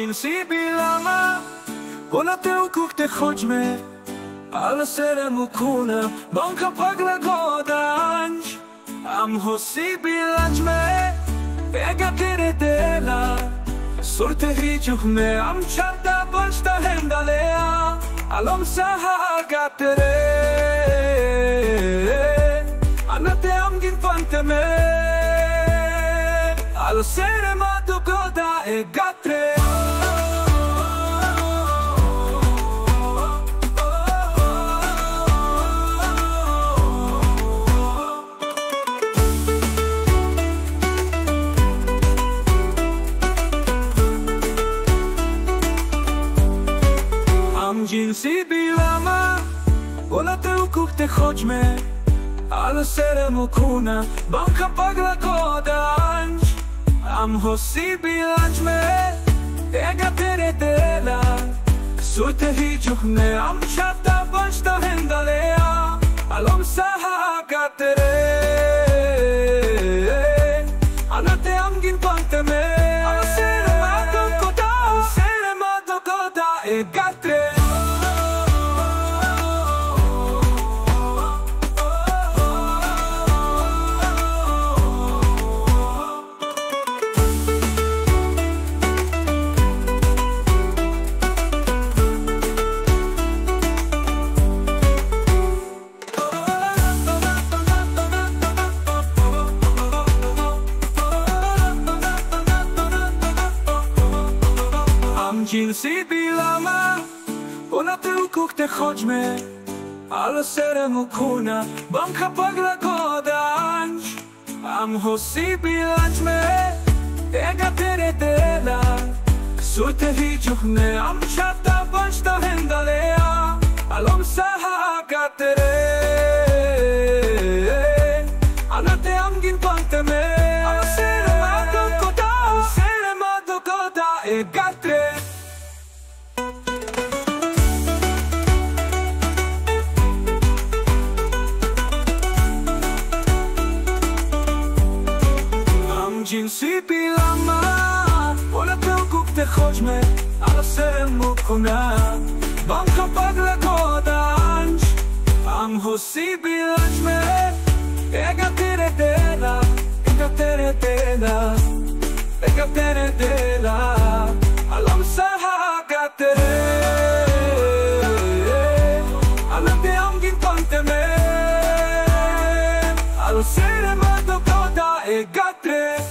ginsibi lama Ona te ukuk te chodźmy Ale serem kuna Banka pagla godanj Am hosibi laczme Vega tere dela Surte hijuhme Am chata bashta hendalea Alom saha gatere Anate am gin panteme Al serem adu goda e gatre ginsibi lama Ona te ukuk te chodźmy Ale serem kuna Banka pagla godanj Am hosibi laczme Ega tere dela Surte hijuhne Am chata bashta hendalea Alom saha gatere Anate am gin panteme Al serem adu goda e gatre ginsibi lama Ona te ukuk te chodźmy Ale serem kuna Banka pagla godanj Am hosibi laczme Ega tere dela Surte hijuhne Am chata bashta hendalea Alom saha gatere Anate am gin panteme Al serem adu goda e gatre ginsibi lama Ona te ukuk te chodźmy Ale serem kuna Banka pagla godanj Am hosibi laczme Ega tere dela Ega tere dela Ega tere dela Alom saha gatere Alate am gin panteme Al serem adu goda e gatre